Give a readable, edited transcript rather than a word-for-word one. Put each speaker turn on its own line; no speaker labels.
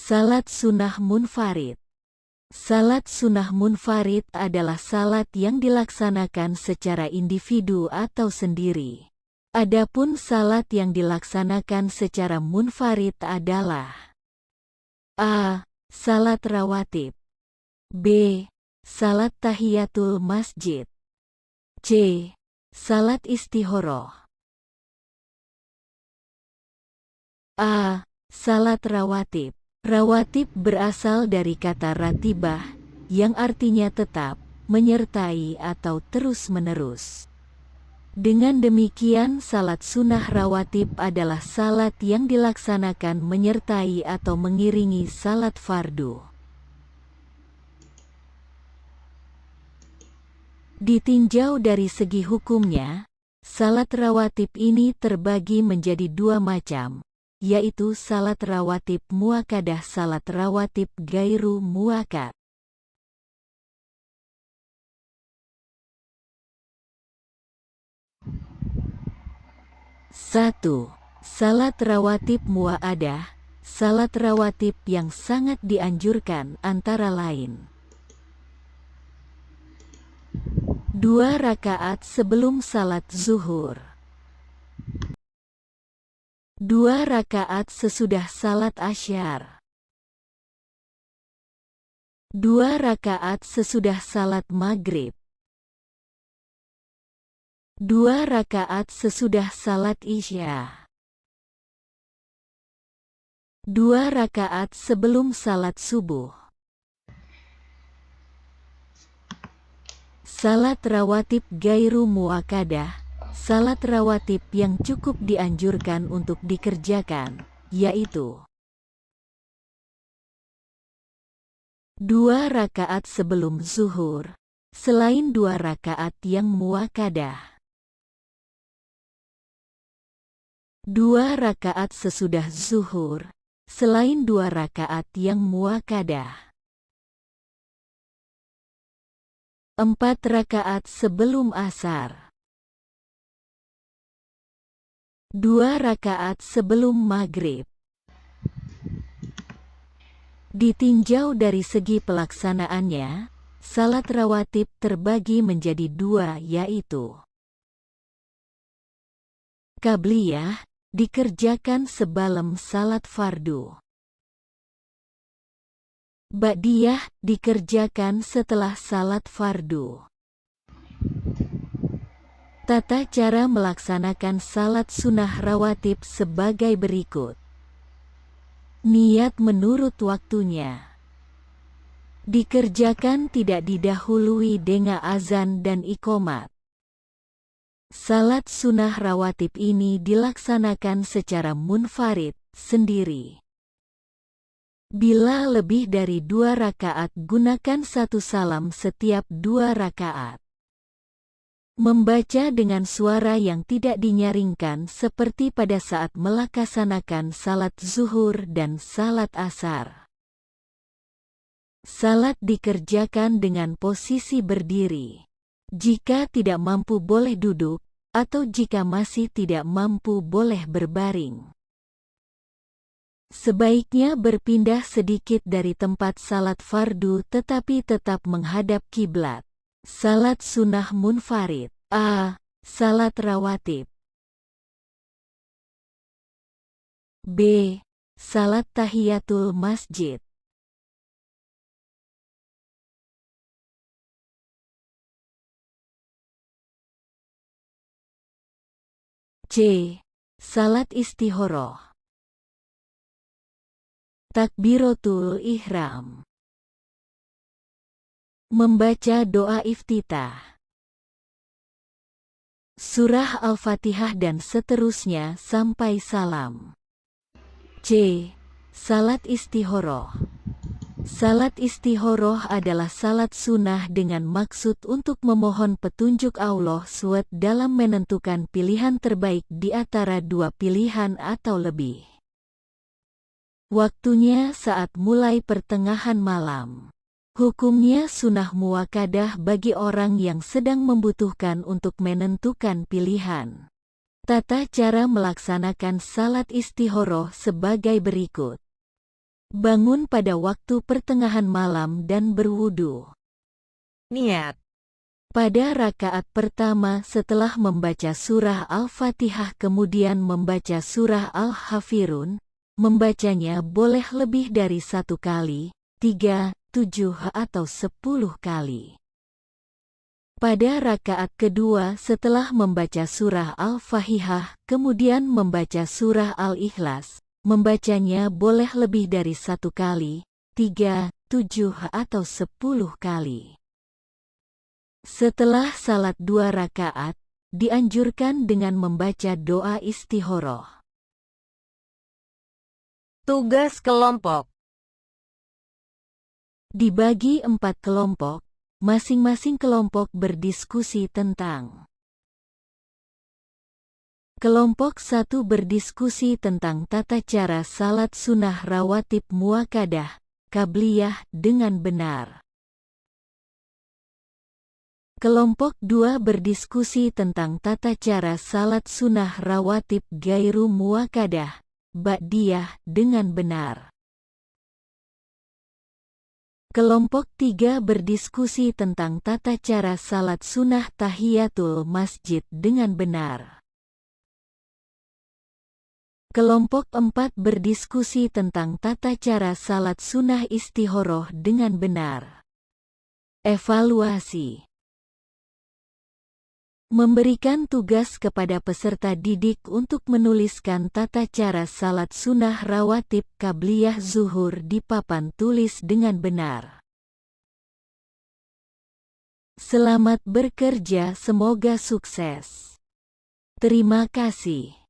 Salat sunnah munfarid. Salat sunnah munfarid adalah salat yang dilaksanakan secara individu atau sendiri. Adapun salat yang dilaksanakan secara munfarid adalah A. Salat rawatib. B. Salat tahiyatul masjid. C. Salat istihoroh. A. Salat rawatib. Rawatib berasal dari kata ratibah, yang artinya tetap, menyertai atau terus-menerus. Dengan demikian salat sunnah rawatib adalah salat yang dilaksanakan menyertai atau mengiringi salat fardu. Ditinjau dari segi hukumnya, salat rawatib ini terbagi menjadi dua macam, yaitu salat rawatib muakkadah, salat rawatib gairu muakkad. Satu, salat rawatib muakkadah, salat rawatib yang sangat dianjurkan antara lain: 2 rakaat sebelum salat zuhur, 2 rakaat sesudah salat asyar, 2 rakaat sesudah salat maghrib, 2 rakaat sesudah salat isya, 2 rakaat sebelum salat subuh. Salat rawatib gairu muakkadah, salat rawatib yang cukup dianjurkan untuk dikerjakan, yaitu 2 rakaat sebelum zuhur, selain 2 rakaat yang muakkadah, 2 rakaat sesudah zuhur, selain 2 rakaat yang muakkadah, 4 rakaat sebelum asar, 2 rakaat sebelum maghrib. Ditinjau dari segi pelaksanaannya, salat rawatib terbagi menjadi 2, yaitu qabliyah, dikerjakan sebelum salat fardu. Ba'diyah, dikerjakan setelah salat fardu. Tata cara melaksanakan salat sunnah rawatib sebagai berikut. Niat menurut waktunya. Dikerjakan tidak didahului dengan azan dan iqomat. Salat sunnah rawatib ini dilaksanakan secara munfarid, sendiri. Bila lebih dari 2 rakaat, gunakan 1 salam setiap 2 rakaat. Membaca dengan suara yang tidak dinyaringkan seperti pada saat melaksanakan salat zuhur dan salat asar. Salat dikerjakan dengan posisi berdiri. Jika tidak mampu boleh duduk, atau jika masih tidak mampu boleh berbaring. Sebaiknya berpindah sedikit dari tempat salat fardu tetapi tetap menghadap kiblat. Salat sunnah munfarid. A. Salat rawatib. B. Salat tahiyatul masjid. C. Salat istihoroh. Takbiratul ihram. Membaca doa iftitah. Surah Al-Fatihah dan seterusnya sampai salam. C. Salat istihoroh. Salat istihoroh adalah salat sunnah dengan maksud untuk memohon petunjuk Allah SWT dalam menentukan pilihan terbaik di antara 2 pilihan atau lebih. Waktunya saat mulai pertengahan malam. Hukumnya sunnah muakkadah bagi orang yang sedang membutuhkan untuk menentukan pilihan. Tata cara melaksanakan salat istihoroh sebagai berikut. Bangun pada waktu pertengahan malam dan berwudu.
Niat.
Pada rakaat pertama setelah membaca surah Al-Fatihah kemudian membaca surah Al-Hafirun, membacanya boleh lebih dari 1 kali, 3, 7 atau 10 kali. Pada rakaat kedua setelah membaca surah Al-Fatihah kemudian membaca surah Al-Ikhlas, membacanya boleh lebih dari 1 kali, 3, 7 atau 10 kali. Setelah salat 2 rakaat, dianjurkan dengan membaca doa istikharah.
Tugas kelompok.
Dibagi 4 kelompok, masing-masing kelompok berdiskusi tentang. Kelompok 1 berdiskusi tentang tata cara salat sunnah rawatib muakkadah, qabliyah dengan benar. Kelompok 2 berdiskusi tentang tata cara salat sunnah rawatib gairu muakkadah, ba'diyah dengan benar. Kelompok 3 berdiskusi tentang tata cara salat sunnah tahiyatul masjid dengan benar. Kelompok 4 berdiskusi tentang tata cara salat sunnah istikharah dengan benar. Evaluasi. Memberikan tugas kepada peserta didik untuk menuliskan tata cara salat sunnah rawatib qabliyah zuhur di papan tulis dengan benar. Selamat bekerja, semoga sukses. Terima kasih.